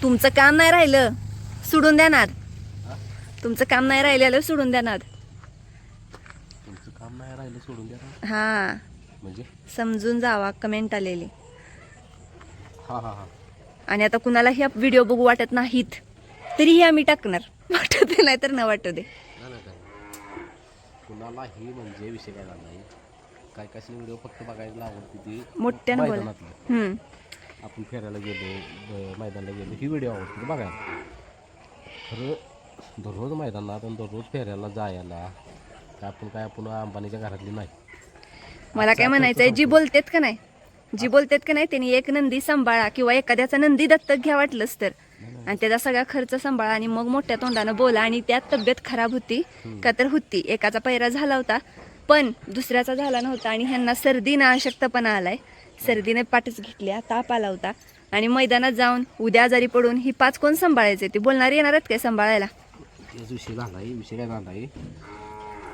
तुमचं काम नाही राहिलं सोडून देणार. तुमचं काम नाही राहिलेलं सोडून देणार. तुमचं काम नाही राहिलं सोडून द्या हा म्हणजे. समजून जावा. कमेंट आलेली. हा हा हा. आणि आता कुणाला ह्या व्हिडिओ बघू वाटत नाहीत तरीही आम्ही टाकणार. वाटत नाही तर न वाटू दे. कुणालाही म्हणजे विषय काय झाला नाही. काय काय व्हिडिओ फक्त बघायला आवडते ती मोठ्यानं बोला. मैदानातलं. आपण फिरायला गेलो मैदानाला गेलो ही व्हिडिओ आवडते बघायला. खरं दररोज मैदानात आणि दररोज फिरायला जायला काय आपण अंबानीच्या घरातली नाही. मला काय म्हणायचंय, जी बोलतेत का नाही त्यांनी एक नंदी सांभाळा किंवा एखाद्याचा नंदी दत्तक घ्या वाटलंच तर, आणि त्याचा सगळा खर्च सांभाळा आणि मग मोठ्या तोंडानं बोला. आणि त्यात तब्येत खराब होती का तर होती. एकाचा पैरा झाला होता पण दुसऱ्याचा झाला नव्हता आणि ह्यांना सर्दीनं अशक्तपणा आलाय. सर्दीने पाठच घेतल्या, ताप आला होता आणि मैदानात जाऊन उद्या आजारी पडून ही 5 कोण सांभाळायचे? ते बोलणारे येणार आहेत काय सांभाळायला? विषय काय झालाय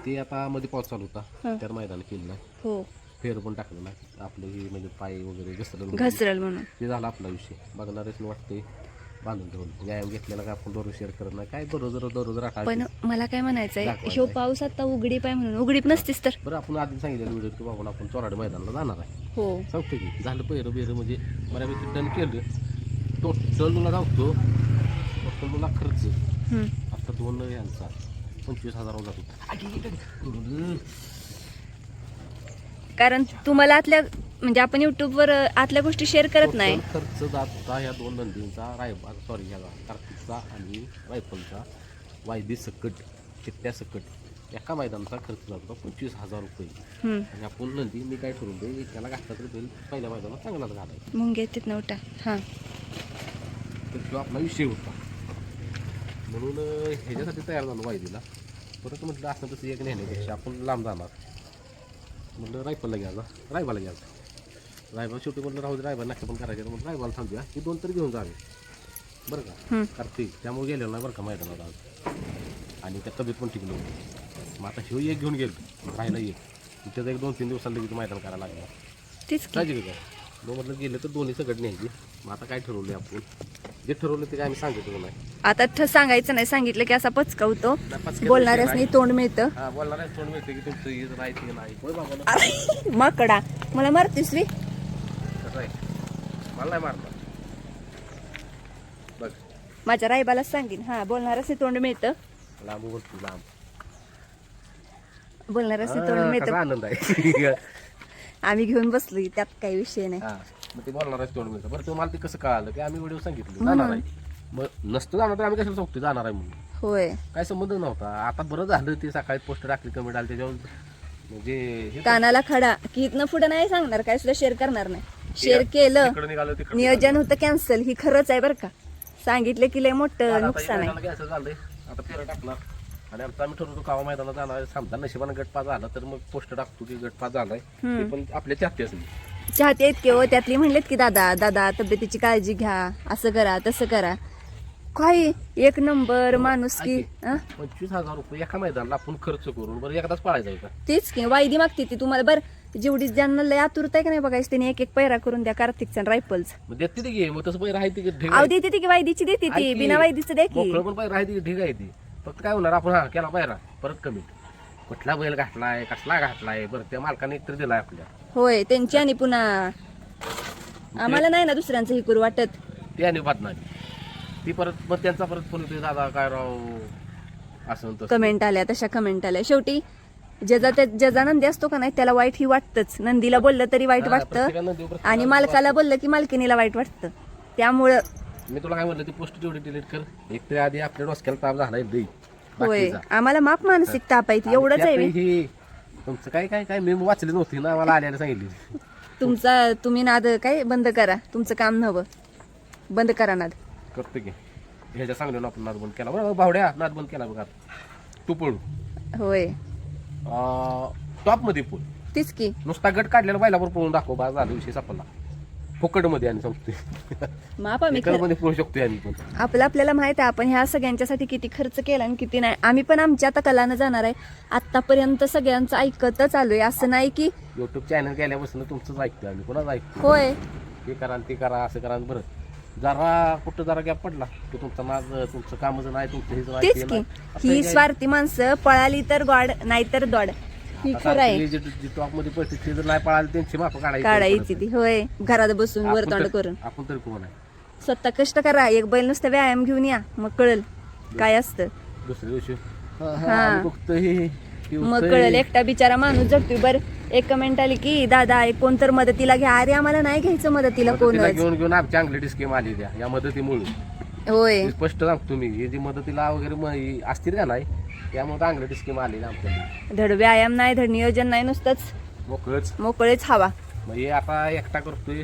ते आता मध्ये पाऊस चालू होता तर मैदान केलं हो, फेर पण टाकलं ना आपलं ही म्हणजे पाय वगैरे घसरल म्हणून ते झाला आपला विषय. बघणारच वाटते बांधून ठेवून व्यायाम घेतलेला का आपण दररोज शेअर करत नाही काय दररोज राहतात. पण मला काय म्हणायचंय, ह्यो पाऊस आता उघडीप आहे म्हणून उघडीप नसतीस तर. बरं आपण आधी सांगितलं व्हिडिओ की बाबा आपण चोराड मैदानाला जाणार आहे. हो सांगतो की झालं पहिरं म्हणजे बऱ्यापैकी डन केलं. टोटल तुला सांगतो टोटल तुला खर्च आता 2 यांचा 25,000 जातो. कारण तुम्हाला आतल्या म्हणजे आपण युट्यूबवर आतल्या गोष्टी शेअर करत नाही. खर्च जाता ह्या 2 नंदींचा कार्तिकचा आणि रायफलचा वायदी सकट चिट्ट्या सकट एका मैदानाचा खर्च जातो 25,000 रुपये. आणि आपण नंदी मी काय ठरवलं त्याला घातला तर बैल पहिल्या मैदानात चांगलाच घालायचा. मग घेतात नव्हता. हा तर तो आपला विषय होता म्हणून ह्याच्यासाठी तयार झालो वायदीला. परत म्हटलं असं तसं एक नेण्यापेक्षा आपण लांब जाणार म्हटलं रायफलला घ्यायचा रायबाला घ्यायचा. रायबाला शेवटी म्हटलं राहू दे रायबाला नाश्ता पण करायचं म्हटलं रायबाला थांबूया ही 2 तरी घेऊन जावे बरं का कार्तिक. त्यामुळे गेलेलो नाही बरं का मैदानात आज आणि त्या तब्येत पण टिकलो. मग आता ह्यो एक घेऊन गेलो राहिला एक त्याचं एक 2-3 दिवसाला लगेच मैदान करायला लागलं. तेच काय काय मग म्हटलं गेलं तर दोन्ही सगळं न्यायची. मग आता काय ठरवलं आपण जे ठरवलं ते काय आम्ही सांगितलं नाही. आता सांगायचं नाही, सांगितलं की असा पचकावतो. बोलणाऱ्याच नाही तोंड मिळतं. हा बोलणार तोंड मिळते की तुमचं हे राहायचं नाही होय बाबा. माकडा मला मारतीस रे. कसं आहे मला नाही मारणार बघ माझ्या रायबालाच सांगेन. हा बोलणारच तोंड मिळतं. लांब बोलतो लांब बोलणारच तोंड मिळतं. आनंद आहे. आम्ही घेऊन बसलोय त्यात काही विषय नाही. मग ते बोलणारच तोंड मिळतं. बरं तुम्हाला ते कसं कळालं की आम्ही व्हिडिओ सांगितलं जाणार आहे. मग नसतं जाणार तर आम्ही कशाला सांगतो जाणार आहे म्हणून. होय काय संबंध नव्हता. आता बरं झालं ते सकाळी पोस्ट टाकली कमेंट आली त्याच्यावर म्हणजे कानाला खडा की इथनं पुढे नाही सांगणार काय सुद्धा शेअर करणार नाही. शेअर केलं तिकडे निघालं तिकडे नियोजन होतं कॅन्सल. ही खरंच आहे बरं का. सांगितलं की लय मोठं नुकसान आहे. असं झालंय आता फेरा टाकणार आणि आमचा आम्ही ठरवतो कावा मैदानात जाणार. समजा नशिबानं गट 5 झाला तर मग पोस्ट टाकतो की गट 5 झालाय. ते पण आपल्या चाहते असेल चाहते आहेत की त्यातली म्हणलेत की दादा तब्येतीची काळजी घ्या, असं करा तसं करा. काय एक नंबर माणूस की 25,000 रुपये एका मैदानाला आपण खर्च करून बरं एकदाच पाळायचा का. तेच की वायदी मागते ती तुम्हाला. बरं जेवढी ज्यांना लय आतुरता आहे का नाही बघायचं त्यांनी एक पैरा करून द्या कार्तिकचा रायफलचा. मग देते ती घे मग तसं पैर आहे ती अहो देते ती की वायदीची देते ती बिना वायदीचं दे की. पण पैर आहे ती ठीक आहे ती. फक्त काय होणार आपण केला पायरा परत कमी कुठला बैल घातलाय कसला घातलाय बरं त्या मालकाने एकतर दिलाय आपल्या. होय त्यांची आणि पुन्हा आम्हाला नाही ना दुसऱ्यांचं हे करू वाटत. ते आणि बात नाही ती परत मग त्यांचा परत फोन येतो दादा काय राव असं कमेंट आल्या तशा कमेंट आल्या. शेवटी ज्याचा नंदी असतो का नाही त्याला वाईट ही वाटतच. नंदीला बोललं तरी वाईट वाटतं आणि मालकाला बोललं की मालकिनीला वाईट वाटतं. त्यामुळं मी तुला काय म्हणलं ती पोस्ट तेवढी डिलीट कर. एक तरी आधी आपल्या डोसक्याला ताप झालाय दे. होय आम्हाला माप मानसिक ताप आहे एवढंच आहे. तुमचं काय काय काय मी वाचली नव्हती ना मला आल्याला सांगितली. तुम्ही नाद काय बंद करा. तुमचं काम नव्हं बंद करा नाद. करतो की ह्याच्या सांगण्यानं आपण नाद बंद केला बरं भावड्या नाद बंद केला बघा तू पळू. होय टॉप मध्ये पळ तीच की नुसता गट काढलेला बैलावर पळून दाखव बा झाला विषय सापडला. फुकट मध्ये आणि सांगतोय माप आम्ही मध्ये पळू शकतोय आम्ही पण. आपल्याला माहित आहे आपण ह्या सगळ्यांच्यासाठी किती खर्च केला आणि किती नाही. आम्ही पण आमच्या आता कलानं जाणार आहे. आतापर्यंत सगळ्यांचं ऐकतच आलोय. असं नाही की युट्यूब चॅनल केल्यापासून तुमचंच ऐकतोय आम्ही कोणाच ऐकतो. होय ते करा ते करा असं करा बरं जरा कुठं जरा गॅप पडला की तुमचं नाद तुमचं कामच नाही तुमचं हेच नाही, तेच ते की नाही. असं ही काय- स्वार्थी माणसं पळाली तर गॉड नाहीतर दॉड ही आता खरं आहे सारखी जी टॉप मध्ये पडते ते जर नाही पळाली त्यांची माप काढायची ती होय घरात बसून वर तोंड करून आपण तरी कोण आहे स्वतः कष्ट करा एक बैल नुसतं व्यायाम घेऊन या मग कळल काय असतं दुसऱ्या दिवशी हा. मग कळल एकटा बिचारा माणूस जगतोय बर एक कमेंट आली की दादा एक कोण तर मदतीला घ्या अरे आम्हाला नाही घ्यायचं मदतीला कोणच घेऊन घेऊन आमची अंगलेटी स्कीम आली त्या या मदतीमुळे होय हे स्पष्ट सांगतो मी हे जी मदतीला वगैरे असतील का नाही त्यामुळे अंगलेटी स्कीम आली ना आपल्याला धड व्यायाम नाही धड नियोजन नाही नुसतंच मोकळच मोकळेच हवा मग हे आता एकटा करतोय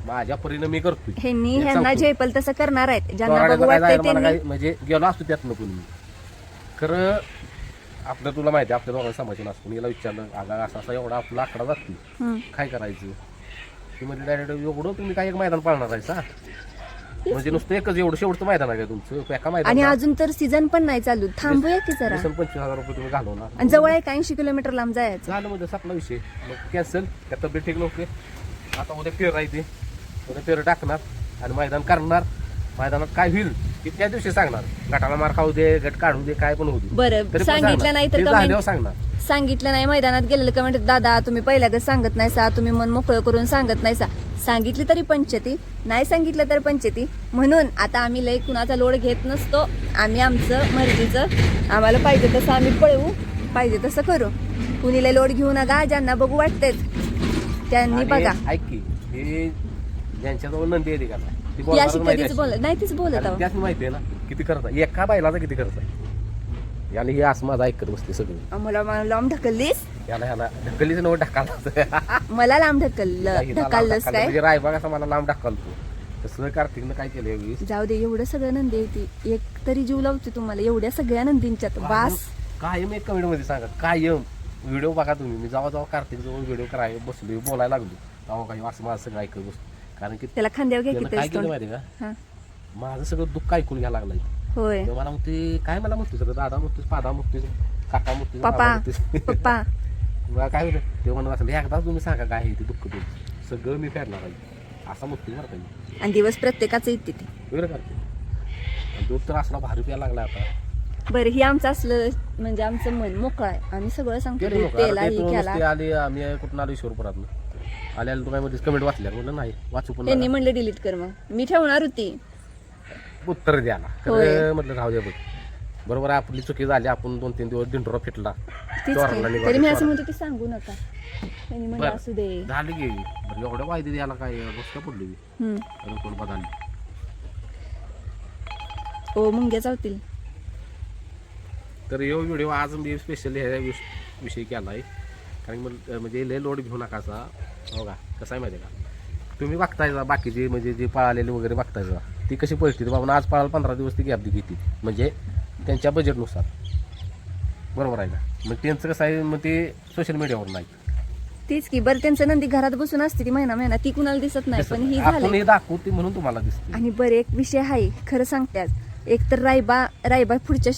माझ्या परीनं मी करतोय ह्यांनी एक ह्यांना सांगतो. झेपल तसं करणार आहेत ज्यांना चोराड्याचं बघू काय वाटतंय जायला मला त्यांनी काय म्हणजे गेलो असतो त्यातनं पण मी खरं आपलं तुला माहिती आहे आपल्या दोघांना समाधान असतो याला विचारलं आगा असा असा एवढा आपला आकडा जातो हम्म. काय करायचं ती म्हणजे डायरेक्ट एवढं तुम्ही काय एक मैदान पाळणार आहे सा म्हणजे नुसतं एकच एवढं शेवटचं मैदान आहे का तुमचं एका आणि मैदान अजून तर सीझन पण नाही चालू थांबूया की जरा 25,000 रुपये तुम्ही घालवणार आणि जवळ आहे 80 किलोमीटर लांब जायचं झालं म्हणजे सपला विषय मग कॅन्सल त्या तब्येत ठीक नव्हते आता उद्या पेर राहते उद्या पेर टाकणार आणि मैदान करणार मैदानात काय होईल की त्या दिवशी सांगणार गटाला मार खाऊ दे गट काढू दे काय पण होऊ दे बरं तरी पण सांगितलं सांगणार. नाही तर ते कमेंट झाल्यावर सांगणार सांगितलं नाही मैदानात गेलेलं कमेंट दादा तुम्ही पहिल्याच सांगत नाही सा तुम्ही मन मोकळं करून सांगत नाही सा सांगितली तरी पंचती नाही सांगितलं तर पंचती म्हणून आता आम्ही लय कुणाचा लोड घेत नसतो आम्ही आमचं मर्जीचं आम्हाला पाहिजे तसं आम्ही पळवू पाहिजे तसं करू कुणी लय लोड घेऊ नका ज्यांना बघू वाटतेच त्यांनी आणि बघा ऐक की हे ज्यांच्याजवळ नंदी येते का ती ही अशी बोलणारच माहिती कधीच अशी. बोलत नाही तीच बोलत आणि आहो. त्याच माहिती आहे ना किती खर्च आहे एका बैलाचा किती खर्च आहे आणि हे असं माझं ऐकत बसते सगळं मला लांब ढकललीस याला ह्याला ढकलीच नव्हतं ढकाला मला लांब ढकललंस काय म्हणजे रायबाग असा मला लांब ढकलतो तसं कार्तिकनं काय केलं यावेळी जाऊ दे एवढं सगळं नंदी येते एक तरी जीव लावते तुम्हाला एवढ्या सगळ्या नंदींच्यात बास कायम एक कमेंट मध्ये सांगा कायम व्हिडिओ बघा तुम्ही मी जेव्हा कार्तिक जवळ व्हिडिओ करायला बसलो बोलायला लागलो तेव्हा काही असं माझं सगळं ऐकत बसतो कारण की त्याला खांद्यावर घ्या त्यानं की काय तेच केलं तोंड. माहिती का हा. माझं सगळं दुःख ऐकून घ्यायला लागलाय होय तेव्हा मला म्हणते काय मला म्हणते सगळं दादा म्हणतोस पादा म्हणतोस काका म्हणतोस पप्पा म्हणतोस पप्पा मला काय होतं तेव्हा म्हणत असं एकदाच तुम्ही सांगा काय आहे ते दुःख तुमचं सगळं मी फेडणार आहे असा म्हणतो बरं का मी आणि दिवस प्रत्येकाचं येते ते वेगळं करते आणि दूध तर असला भारी प्यायला लागला आता बरं ही आमचं असलं म्हणजे आमचं मन मोकळं आहे आम्ही सगळं सांगतो केलं नको. तेला आता ही ते घ्याला नुसते आले आम्ही कुठून आलो ईश्वरपुरातनं आल्याला तू काय मध्ये कमेंट वाचल्या म्हणलं नाही वाचू पण त्यांनी म्हणलं डिलीट कर मग मी ठेवणार होती नका. उत्तर द्यायला होय. तर म्हटलं राहू द्या बघ बरोबर आहे, आपली चुकी झाली आपण 2-3 दिवस दिंडोरा फिटला तीच चोराला की. निघालो, तरी मी असं चोराला. म्हणतो की सांगू नका त्यांनी म्हणलं बरं. असू दे झाली की बरं, एवढ्या वायदे द्यायला काय बसका पडली हम्म. कोण बदलली हो मुंग्या चावतील तर यो व्हिडिओ आज मी स्पेशली ह्या विषयी केला आहे कारण म्हणजे लय लोड घेऊ नका असा हो का कसं आहे माहिती आहे का तुम्ही बघतायचा बाकीचे म्हणजे जे पळालेले वगैरे बघतायचा ती कशी पळते बाबा आज पळायला 15 दिवस ती गॅप घेते म्हणजे त्यांच्या बजेटनुसार बरोबर आहे का मग त्यांचं कसं आहे मग ते सोशल मीडियावर नाही तीच की बरं त्यांचं नंदी घरात बसून असते ती महिना ती कुणाला दिसत नाही पण ही आपण झाली हे दाखवते म्हणून तुम्हाला दिसते आणि बरं एक विषय आहे खरं सांगते एक तर रायबा पुढच्या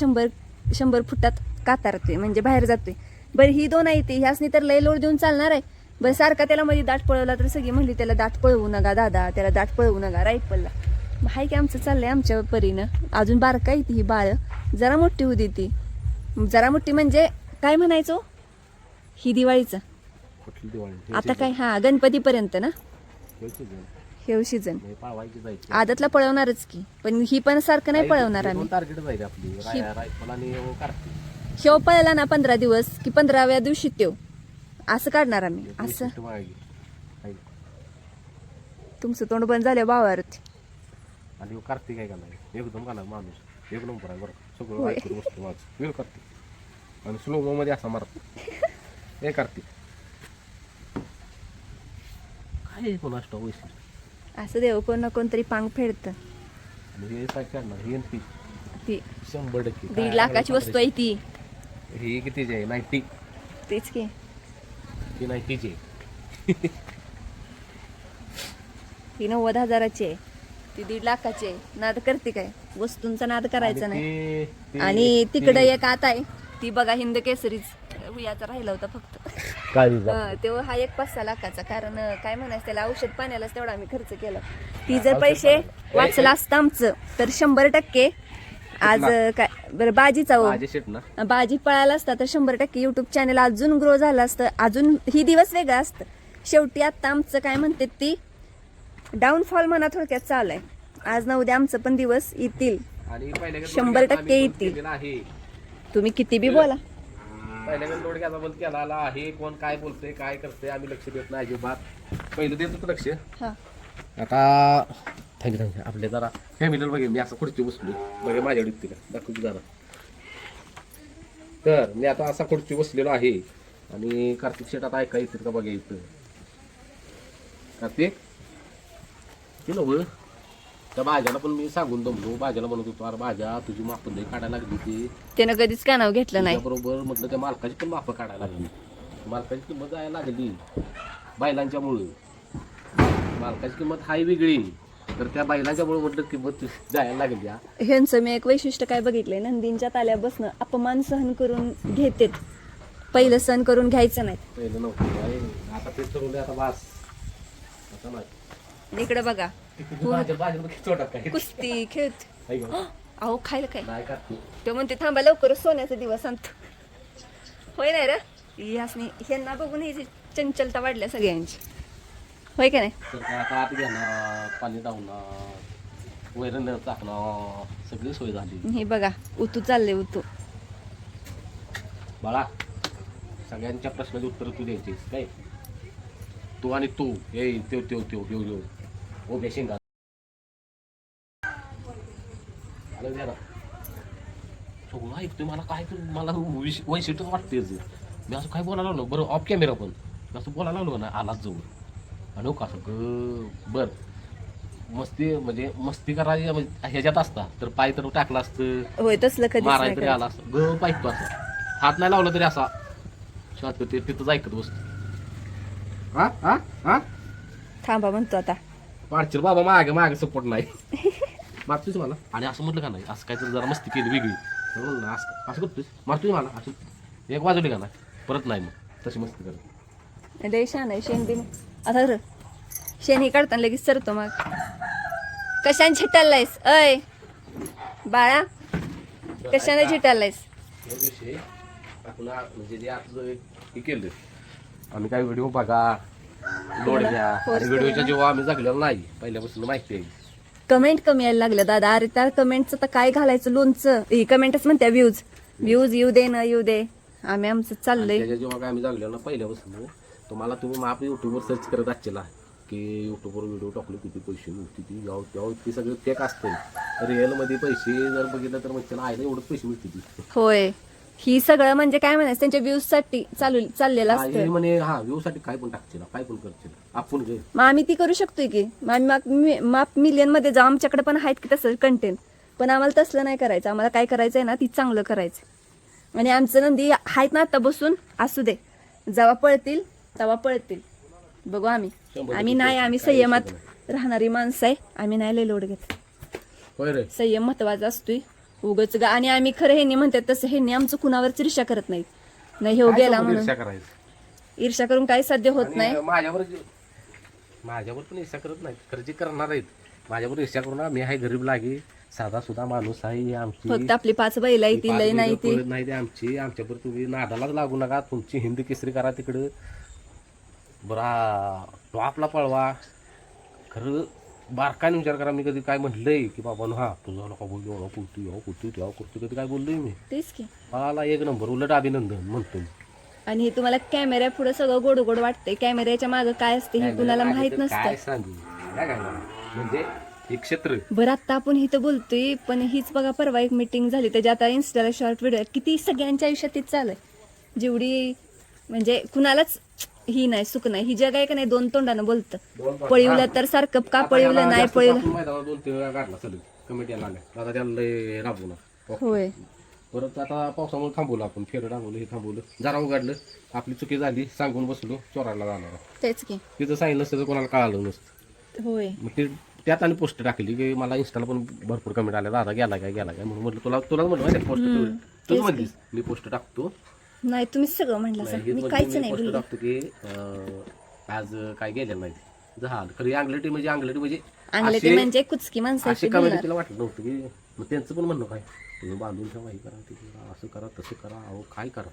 100 फुटात कातारते म्हणजे बाहेर जातोय बरं ही दोन आहे ती ह्यासनी तर लय लोड देऊन चालणार आहे बरं सारखा त्याला मध्ये दाट पळवला तर सगळी म्हणली त्याला दाट पळवू नका दादा त्याला दाट पळवू नका रायफलला हाय की आमचं चाललंय आमच्या परीनं अजून बारका आहे ती ही बाळ जरा मोठी होती ती जरा मोठी म्हणजे काय म्हणायचो ही दिवाळीचं कुठली दिवाळी आता काय हा गणपतीपर्यंत ना हे सीझन पावायची जायची आदतला पळवणारच की पण ही पण सारखं नाही पळवणार आम्ही टार्गेट जायचे आपली रायफल आणि कार्तिक शेव पळला ना 15 दिवस की 15व्या दिवशी तेव असं काढणार आम्ही असं विशिष्ट मागे. आहे. तुमचं तोंड बंद झालं बावावरती आणि ह्यो कार्तिक आहे का नाही एकदम का नाही माणूस एक नंबर आहे बरं सगळं होय. ऐकून वस्तू माझं वेळ कार्तिक आणि स्लो मध्ये असा मारतो हे कार्तिक काय कोण असतो वैशिष्ट्य असं देव कोण ना कोणतरी पांग फेडतं आणि हे काय करणार ही एनपी ती 100% 1.5 लाखाची वस्तू आहे ती ही कितीची आहे 90 तीच की ही 90ची आहे ही 90,000ची आहे ती 1.5 लाखाची आहे नाद करते काय वस्तूंचा नाद करायचा नाही ते- आणि तिकडे एक आत आहे ती बघा हिंद केसरीच याचा राहिला होता फक्त काय तेव्हा हा एक 5-6 लाखाचा, कारण काय म्हणायचं त्याला औषध पाण्यालाच तेवढा आम्ही खर्च केला. ती जर पैसे वाचला असतं आमचं तर 100% आज काय बरं बाजीचा हो माझे शेट ना बाजी पळाला असता तर 100% युट्यूब चॅनल अजून ग्रो झालं असतं, अजून ही दिवस वेगळा असतं. शेवटी आता आमचं काय म्हणते ती डाऊनफॉल म्हणा थोडक्यात चालू आहे. आज ना उद्या आमचं पण दिवस येतील, आणि 100% येतील. आहे तुम्ही किती बी बोला. पहिल्या लोड घ्यायचा बंद केला आहे. कोण काय बोलतंय काय करतंय आम्ही लक्ष देत नाही अजिबात. पहिलं देत होतं लक्ष, हा आता थँक्यू आपले जरा फॅमिलीला बघेल. मी असं खुर्ची बसलो बघे माझ्याकडे तिला दाखवतो जरा. तर मी आता असा खुर्ची बसलेलो आहे आणि कार्तिक शेट आता ऐका येतील का बघा इथं. कार्तिक केलं हो त्या भाज्याला पण मी सांगून दमलो. भाज्याला म्हणत होतो अरे भाज्या तुझी माप लई काढायला लागली ती. त्यानं कधीच कानाव घेतलं नाही. बरोबर म्हटलं त्या मालकाची पण माप काढायला लागली. मालकाची किंमत जायला लागली बैलांच्या मुळे. मालकाची किंमत हाय वेगळी, तर त्या बैलांच्यामुळे म्हटलं किंमत जायला लागली. ह्यांचं मी एक वैशिष्ट्य काय बघितलंय, नंदींच्या ताल्या बसणं अपमान सहन करून घेतेत. पहिलं सहन करून घ्यायचं नाही. पहिलं नव्हतं आता ते ठरवलं आता बास आता नाही. इकडे बघा काय कुस्ती खेळत. अहो खायला काय नाही का तो म्हणते थांबा लवकरच सोन्याचा दिवस आणतो. होय नाही रे ह्यांना बघून ही चंचलता वाढल्या सगळ्यांची, होय का नाही. तर काय आता आत घेणार पाणी धावणार वैरण टाकणार सगळी सोय झाली. हे बघा उतू चालले उतू. बाळा सगळ्यांच्या प्रश्नाची उत्तर तू द्यायची काय. तू आणि तू हे त्यो त्यो त्यो घेऊ घेऊ ओ बेशिंगा आलं द्या ना सगळं ऐकतोय. मला काय तर मला वैशिष्ट्य वाटते. मी असं काय बोलायला लागलो बरं ऑफ कॅमेरा पण असं बोलायला लागलो ना आलाच जवळ आणि का असं बर मस्ती म्हणजे मस्ती करायची म्हणजे ह्याच्यात असता तर पाय तर टाकलं असतं होय तसलं कधी माराय तरी आला असं ग पाहितो असं हात नाही लावला तरी असा शांत ते तिथंच ऐकत बसतो. हा हा हा थांबा म्हणतो आता. पाडशील बाबा मागे मागे सपोर्ट नाही मारतोयच मला. आणि असं म्हटलं का नाही असं काहीतरी जरा मस्ती केली वेगळी तर म्हणलं ना असं असं करतोय मारतोय मला असं एक वाजवली का नाही परत नाही मग तशी मस्ती करत. लय छान आहे शेण बिन. आता र शेण ही काढताना लगेच सरतो मग. कशाने झिटालायस अय बाळा, कशाने झिटालायस. हे विषय आपण म्हणजे जे आता हे केलं आम्ही काय व्हिडिओ बघा लोड घ्या आणि व्हिडिओच्या जेव्हा आम्ही जगलेलो नाही पहिल्यापासून माहिती आहे. कमेंट कमी यायला लागलं दादा. अरे त्या कमेंटचं तर काय घालायचं लोणचं. ही कमेंटच म्हणत्या व्ह्यूज व्ह्यूज येऊ दे ना येऊ दे आम्ही आमचं चाललंय. त्याच्या जेव्हा काय आम्ही जगलेलो ना पहिल्यापासून तुम्हाला तुम्ही मग आपल्या युट्यूबवर सर्च करत असला की युट्यूबवर व्हिडिओ टाकले किती पैसे मिळते ती यावं तेव्हा ती सगळं फेक असतं. रिअलमध्ये पैसे जर बघितलं तर मग त्याला आयला एवढंच पैसे मिळते ती. होय ही सगळं म्हणजे काय म्हणायचं त्यांच्या व्ह्यूज साठी चाललेलं असतं. म्हणे हा व्ह्यू साठी काय पण टाकशील काय पण करशील आपण घे. मग आम्ही ती करू शकतोय की मग आम्ही माप मिलियन मध्ये जाऊ. आमच्याकडे पण आहेत की तसं कंटेंट, पण आम्हाला तसलं नाही करायचं. आम्हाला काय करायचंय ना ती चांगलं करायचं. आणि आमचं नंदी आहेत ना आता बसून असू दे, जेव्हा पळतील तेव्हा पळतील बघू. आम्ही नाही आम्ही संयमात राहणारी माणसं आहे. आम्ही नाही लय लोड घेत. होय रे संयम महत्वाचा असतोय उगच आणि आम्ही खरं ह्यांनी म्हणतात तसं ह्यांनी आमचं कुणावरच ईर्ष्या करत नाहीत. नाही हो गेला म्हणून ईर्ष्या करून काही साध्य होत नाही. माझ्यावर पण ईर्ष्या करत नाहीत खरं जे करणार आहेत. माझ्यावर ईर्ष्या करून मी आहे गरीब लागे साधा सुद्धा माणूस आहे. आमची फक्त आपली 5 बैल आहे ती लय नाही ती नाही ते आमची आमच्यावर तुम्ही नादालाच लागू नका. तुमची हिंद केसरी करा तिकडं बरा तो आपला पळवा. खरं बारकाने विचार करा. मी कधी काय म्हटलंय की बाबा हा तुझा नका बोललो एवढा कुर्ती एवढा कुर्ती तेव्हा कुर्ती कधी काय बोललोय मी. तेच की मला एक नंबर उलट अभिनंदन म्हणतो. आणि हे तुम्हाला कॅमेऱ्या पुढे सगळं गोड गोड वाटतंय. कॅमेऱ्याच्या मागं काय असते हे कुणाला माहित काय नसतं. सांगू काय करणार म्हणजे हे क्षेत्र बरं आता आपण इथं बोलतोय पण हीच बघा परवा एक मीटिंग झाली त्याच्या आता इन्स्टाला शॉर्ट व्हिडिओ किती सगळ्यांच्या आयुष्यात तीच चालू आहे. जेवढी म्हणजे कुणालाच ही नाही सुख नाही. ही जग आहे का नाही दोन तोंडानं बोलतं. पळवलं तर सारखं का पळवलं नाही पळवलं. 2-3 वेळा काढला चल कमिटी आल्या आता त्याला राबवणार. होय परत आता पावसामुळे थांबवलं आपण फेरं टांगवलं हे थांबवलं जरा उघडलं आपली चुकी झाली सांगून बसलो चोरायला जाणार. तेच की तिथं सांगितलं नसतं तर कोणाला कळालं नसतं. होय मग ते त्यात आणि पोस्ट टाकली की मला इंस्टाला पण भरपूर कमेंट आल्या दादा गेला काय म्हणून म्हटलं तुलाच म्हटलं पोस्ट तूच म्हणलीस मी पोस्ट टाकतो नाही तुम्हीच सगळं म्हणलं नाही, सर हेच मी म्हणजे काहीच मी नाही गोष्ट बोलले. टाकतो की आज काय गेलेलं नाही झालं खरी अंगलटी म्हणजे अंगले ते अशी- म्हणजे कुचकी माणसाची अशी कमेंट बोलणार. तिला वाटलं नव्हतं की मग त्यांचं पण म्हणणं काय तुम्ही बांधून ठेवा हे करा ते करा असं करा तसं करा अहो काय करा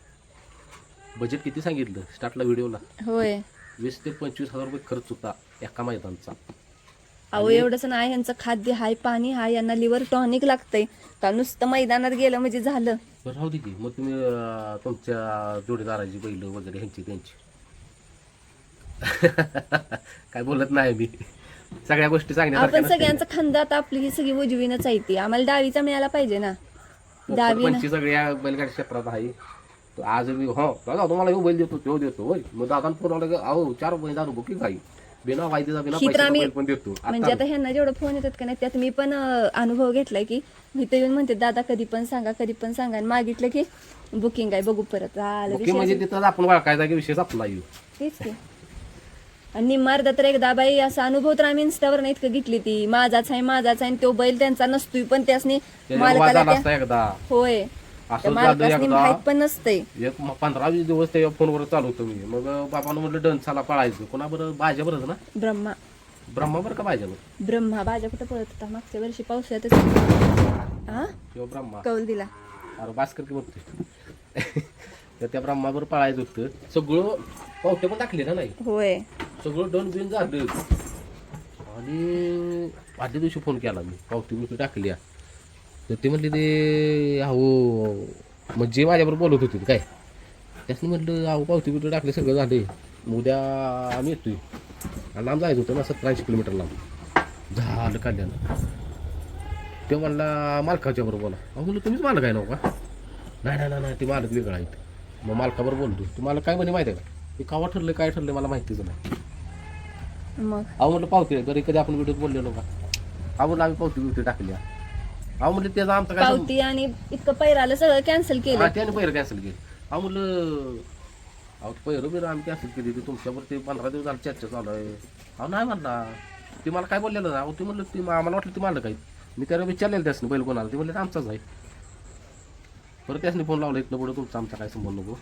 बजेट किती सांगितलं स्टार्टला व्हिडिओला होय 20 ते 25 हजार रुपये खर्च होता एका मैदानचा. अहो एवढंच नाही ह्यांचं खाद्य हाय पाणी हाय यांना लिव्हर टॉनिक लागतंय का नुसतं मैदानात गेलं म्हणजे झालं. बरं राहू दे की मग तुम्ही तुमच्या जोडीदाराची बैल वगैरे ह्यांची त्यांची काय बोलत नाही मी सगळ्या गोष्टी सांगण्यासारख्या आपण सगळ्यांचं खांदा आता आपली ही सगळी उजवीनच आहे ती आम्हाला डावीचा मिळायला पाहिजे ना. डावी पंची सगळ्या बैलगाडी क्षेत्रात आहे तो आज मी हो दादा तुम्हाला येऊ बैल देतो तो देतो होय मग दादा फोन अहो 4 महिना बुकिंग आहे बिना वायदेचा बिना ही तर पैशाचा आम्ही बैल पण देतो म्हणजे आता ह्यांना जेवढं फोन येतात का नाही त्यात मी पण अनुभव घेतलाय की इथे येऊन म्हणते दादा कधी पण सांगा आणि मागितलं की बुकिंग आहे बघू परत आलं बुकिंग म्हणजे विषय तिथं आपण ओळखायचा की विषय आपला येऊ तेच की. आणि निम्मार्धा तर एकदा बाई असा अनुभव तर आम्ही इन्स्टावर नाही इतकं घेतली ती माझाच आहे आणि तो बैल त्यांचा नसतोय पण त्यासनी मालकाला झाला त्या- असता एकदा होय असं त्या झालं मालकासनी एकदा माहित पण नसतंय. एक 15-20 दिवस त्या फोनवर चालू होतो मी मग बाबांना म्हटलं डनसाला पळायचं कोणा बरं बाजा बरंच ना ब्रह्मा बरं का बाजा बरं ब्रह्मा बाजा कुठं पळत होता मागच्या वर्षी पावसाळ्यातच हा किंवा ब्रह्मा कौल दिला. अरे भास्कर की म्हणतोय तर त्या ब्रह्मावर पळायचं होतं सगळं पावटे पण टाकले ना नाही होय सगळं डन बिन झालं आणि आदल्या दिवशी फोन केला मी पावती बिवटी टाकल्या तर ते म्हटले ते अहो मग जे माझ्याबरोबर बोलत होते ते काय त्यासनी म्हटलं अहो पावती बिवटी टाकले सगळं झाले मग उद्या आम्ही येतोय आणि लांब जायचं होतं ना 70-80 किलोमीटर लांब झालं काढल्यानं ते म्हणला मालकाच्या बरोबर बोला अहो म्हणलं तुम्हीच मालक आहे ना हो का नाही ते मालक वेगळा आहे मग मालकाबरोबर बोलतो तुम्हाला काय म्हणे माहिती आहे का ते कावा ठरलं काय ठरलं मला माहितीच नाही मग अहो म्हटलं पावती घरी कधी आपण व्हिडिओ बोललेलो का अहो म्हणलं आम्ही पावती बिवती टाकल्या अहो म्हणलं त्याचा आमचा काय पावती आणि इतकं पैराला सगळं कॅन्सल केलं. हा त्याने पहिलं कॅन्सल केलं अहो म्हणलं अहो पहिलं बिरं आम्ही कॅन्सल केली ती तुमच्यावर ते 15 दिवस झालं चर्चा चालू आहे अहो नाही म्हणला ते मला काय बोललेलं ना अहो ते म्हणलं ती आम्हाला वाटलं ती मालक काही मी त्याला विचारलेलं त्यासनी बैल कोणाला ते म्हणलं आमचाच आहे परत त्यासनी फोन लावला इथलं पुढं तुमचा आमचा काय संबंध नको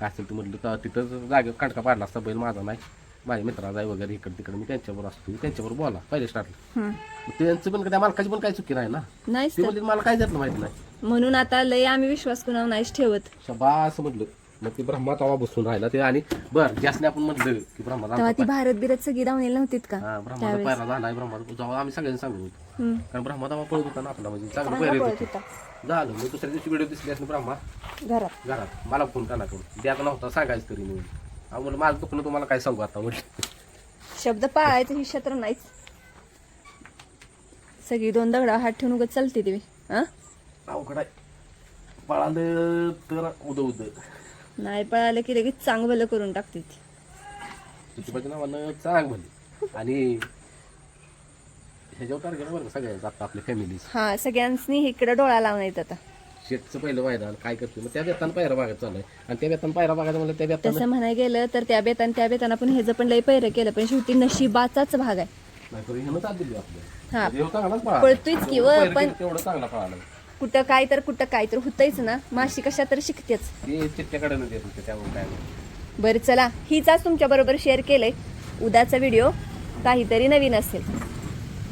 काय असेल ते म्हटलं का तिथं जागे काढका पाडला असता बैल माझा नाही माझ्या मित्राचा आहे वगैरे इकडे तिकडे मी त्यांच्याबरोबर असतो त्यांच्याबरोबर बोला पहिले स्टार्टला हं. त्यांचं पण त्या मालकाची पण काही चुकी नाही ना नाहीच ते तर म्हणजे मला काय जातलं माहिती नाही म्हणून आता लय आम्ही विश्वास कुणावर नाहीच ठेवत. शबास म्हटलं मग ते ब्रह्मा तवा बसून राहिला ते आणि बरं ज्यासने आपण म्हटलं की ब्रह्मा तेव्हा ती भारत बिरत सगळी धावलेली नव्हतीत का ब्रह्माचा पैरा झाला ब्रह्मा जेव्हा आम्ही सगळ्यांनी सांगत होतो हं. कारण ब्रह्मा तवा पळत होता ना आपला म्हणजे चांगलं चांगला पैर पळत येत होता झालं मग दुसऱ्या दिवशी व्हिडिओ दिसली असं ब्रह्मा घरात. घरात मला फोन करा करून द्यायचा नव्हता सांगायचं तरी म्हणून अहो म्हणलं माझं दुखणं तुम्हाला काय सांगू आता म्हटलं शब्द पाळायचं ही क्षेत्र नाहीच. सगळी 2 दगडा हात ठेवून उगत चालते ती हा अवघड आहे पळालं तर उद नाही पळालं की लगेच चांगलं करून टाकते ती. तुझ्या नावानं चांग भले आणि ह्याच्यावर टार्गेट बरं सगळ्यांचं आता आपल्या फॅमिलीज हा सगळ्यांनी इकडे डोळा लावून येत आता. शेतचं पहिलं मैदान काय करते मग त्या बेतान पायरा बागायचं चालू आहे आणि त्या बेतान पायरा बागायचं म्हणलं त्या बेतान तसं म्हणायला गेलं तर त्या बेतान आपण ह्याचं पण लय पैर केलं पण शेवटी नशिबाचाच भाग आहे. नाहीतर ह्यानं साथ दिली आपल्याला हा देव चांगलाच पळाला. पळतोयच की व पैर पण केलं तेवढं चांगला पळाला कुठं काय तर होतच ना माशी कशा तर शिकतेच. ते चिट्ट्याकडे देत होते त्यामुळे काय नाही. बरं चला हीच आज तुमच्या बरोबर शेअर केलंय. उद्याचा व्हिडिओ काहीतरी नवीन असेल.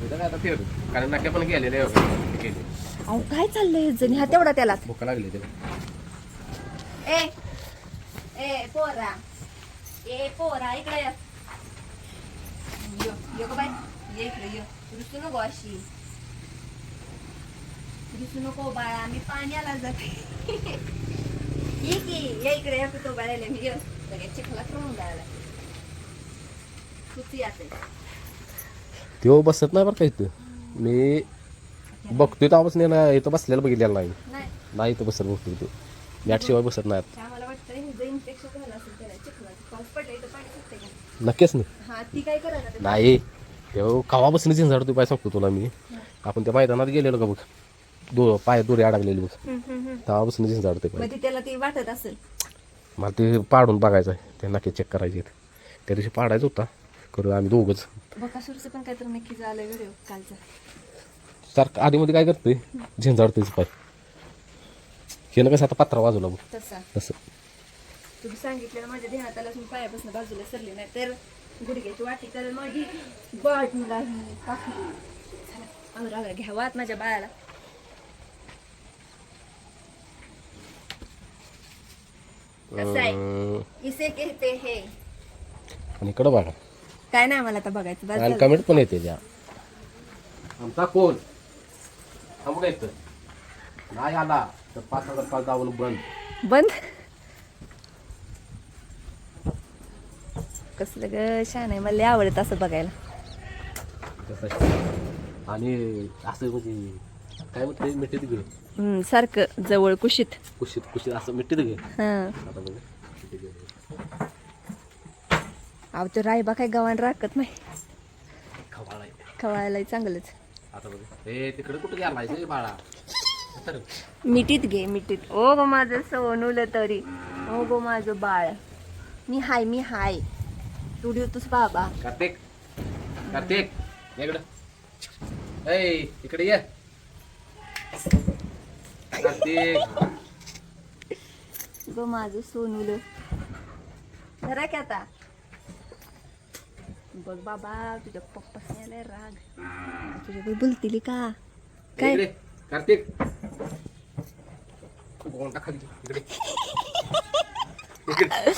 उद्या काय आता फिरू कारण नाक्या पण गेलेले वगैरे केले अहो काय चाललंय जणी हा तेवढा त्याला भुका लागली त्याला ए ए पोरा इकडे ये बाय ये इकडे ये रुसू नको अशी रुसू नको बाळा मी पाण्याला जाते ये की ये इकडे या कुठं बाळायला मी ये सगळ्या चिखलात राहून जायला कुठे याते तो बसत नाही बरं का इथं मी बघतोय तेव्हापासून ना इथं बसलेलं बघितलेलं नाही नाही इथं बसत बघतोय तो मॅटशिवाय बसत नाही मला वाटतं हे इन्फेक्शन झालं असेल त्याला चिखलात पाऊस पडला इथं पाणी सुटते का नक्कीच नाही हा ती काय करायला नाही तेव्हा कवापासून झिंजाडतोय पाय सांगतो तुला मी आपण त्या मैदानात गेलेलो का बघ पाय दोरी अडकलेली बघ तेव्हापासून झिंजाडतोय पाय मध्ये त्याला ती वाटत असेल मला ते पाडून बघायचं आहे ते नक्की चेक करायचे त्या दिवशी पाडायचा होता करू आम्ही दोघंच बकासूरचं पण काहीतरी नक्की झालं व्हिडिओ कालचा सारखं आधीमध्ये काय करतोय झिंजाडतोयच पाय हे ना कसं आता पत्रा वाजवला बघ तसा तसं तुम्ही सांगितलेलं माझ्या ध्यानात आलं असून पायापासून बाजूला सरले नाही तर गुडघ्याची वाटी तर माझी गाठ लागली आवरा घ्यावात माझ्या बाळाला. कसं आहे इसे कहते हे. आणि इकडं बघा काय नाही मला आता बघायचं बस आणि झालं. कमेंट पण येते त्या आमचा कोण थांबून येतं नाही आला तर 5,000 जाऊन बंद. बंद कसलं ग छान आहे मला लय आवडत असं बघायला. तसं आणि असं म्हणजे काय म्हणते मिठीत घे सारखं जवळ कुशीत. कुशीत कुशीत असं मिठीत घे हा आता बघ मिठीत घे. अहो तो रायबा काय गव्हाण राखत नाही खवाळा आहे. खवायला चांगलंच. आता बघ हे तिकडे कुठे गेलाय रे बाळा तर मिठीत घे मिठीत. ओ गो माझं सोनूलं तरी ओ गो माझं बाळ मी हाय तू ठेवतोस बाबा. कार्तिक कार्तिक इकडं ए इकडे ये कार्तिक गो माझं सोनूलं जरा की आता बघ बाबा तुझ्या पप्पास यायला राग तुझ्या बोलतील का काय इकडे कार्तिक कोणता खाली इकडे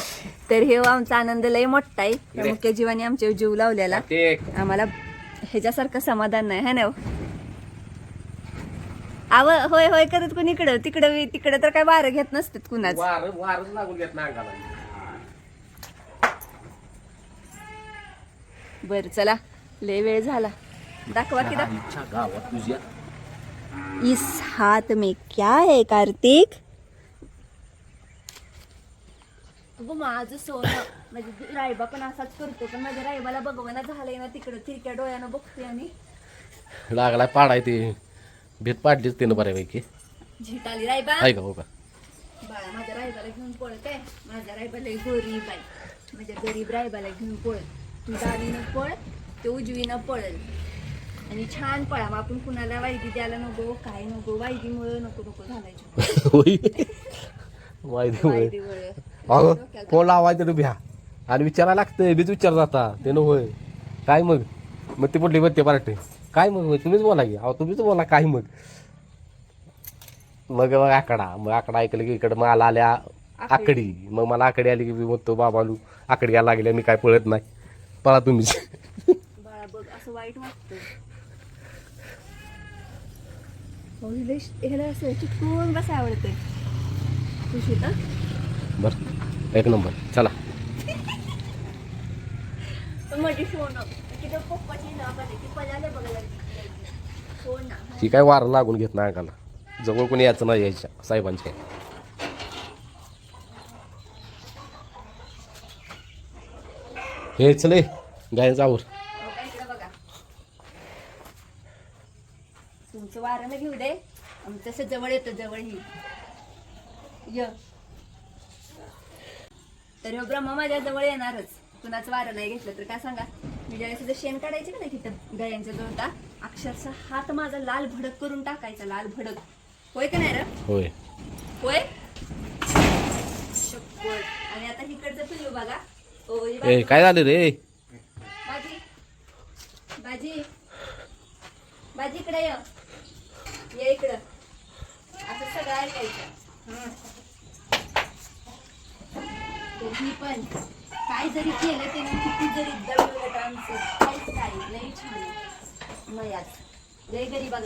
तर हे आमचा आनंद लय मोठा आहे. त्या मुख्य जीवाने आमच्या जीव लावलेला कार्तिक आम्हाला ह्याच्यासारखं समाधान नाही है ना. आव होय होय करत कोण इकडं तिकडं तर काय वारं घेत नसतात कुणाच. वारच लागून घेत ना अंगाला. बर चला लय वेळ झाला दाखवा की दाखवा. इच्छा गावात तुझ्या इस हाथ में क्या है कार्तिक. गो माझं सोनं म्हणजे रायबा पण असाच करतो पण माझ्या रायबाला बघवना झालंय ना तिकडं तिरक्या डोळ्यानं बघतोय आणि लागलाय पाडाय ते भीत पाडलीच त्यानं बऱ्यापैकी झीट आली रायबा. आहे का हो का बाळा माझ्या रायबाला घेऊन पळत आहे. माझ्या रायबाला गरीब आहे. माझ्या गरीब रायबाला घेऊन पळ. तू डावीनं पळ ते उजवीनं पळल आणि छान पळा. मग आपण कुणाला वायदी द्यायला नको काय नको वायदीमुळे नको घालायचं. वायदीमुळे अगं फोन लावायचं भ्या आणि विचारायला लागतं बीच विचार जाता ते न होय काय मग ती पडली बत्ते पार्टी काय मग होय तुम्हीच बोला की अहो तुम्हीच बोला काय मग मग आकडा ऐकलं की इकडं मला आल्या आकडी मग मला आकडी आली की मी म्हणतो बाबालू आकडी यायला लागल्या मी काय पळत नाही पळा तुम्हीच. बाळा बघ असं वाईट वाटतं. ह्याला असं चिटकून कसं आवडतंय खुशीत. बर एक नंबर चला माझी सोनं तिथं पप्पाची ना ती पळाले बघायला सोन ना ही काय वारं लागून घेत नाही अंगाला जवळ कोणी यायचं नाही यायच्या साहेबांच्या. हे चले गायचं आवर इकडे बघा तुमचं वाऱ्यानं घेऊ दे आमचं असं जवळ येतं जवळ ही य तर ह्यो ब्रह्मा माझ्या जवळ येणारच. कुणाचं वारं नाही घेतलं तर काय सांगा. मी ज्यावेळेस सुद्धा शेण काढायचे का नाही तिथं गायांच्या जवळता अक्षरशः हात माझा लाल भडक करून टाकायचा लाल भडक. होय का नाही रे होय होय शपथ. आणि आता इकडचं पिल्लू बघा ए काय झालं रे बाजी बाजी बाजी इकडे ये इकडं असं सगळं ऐकायचं. ही पण काय जरी केलं ते किती जरी दळलं तर आमचं काहीच नाही लई छान मयात लई गरीब बघ.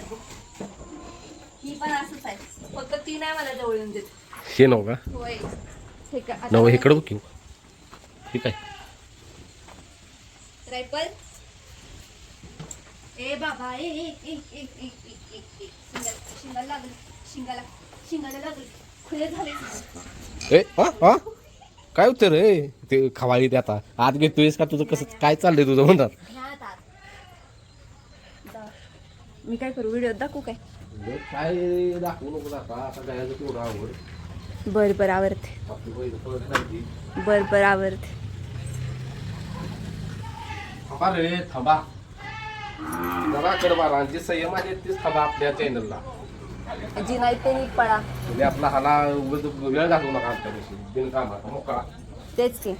ही पण असंच आहे फक्त ती नाही मला जवळ येऊन देत. हे नव का होय हे का नव इकडं बघ ठीक आहे रायफल ए बाबा ए ए ए ए ए शिंगाला लागल शिंगाला लागल खुले झाले. ए हा काय होतं रे ते खवाळी ते आता आत घेतोयस का तुझं कसं काय चाललंय तुझं म्हणतात. मी काय करू व्हिडिओ दाखवू काय काय दाखवू नको आता गायचं तेवढं आवड. बर आवडते आपली पहिलं पळत राहिली. बर आवडते. थांबा रे थांबा जरा कडे मारा जे संयम आहे तेच थांबा आपल्या चॅनलला जी नाही ते नीट पळा. तुम्ही आपला हाला उगाच वेळ घालवू नका आमच्यापाशी बिनकामाचा मोकळा. तेच की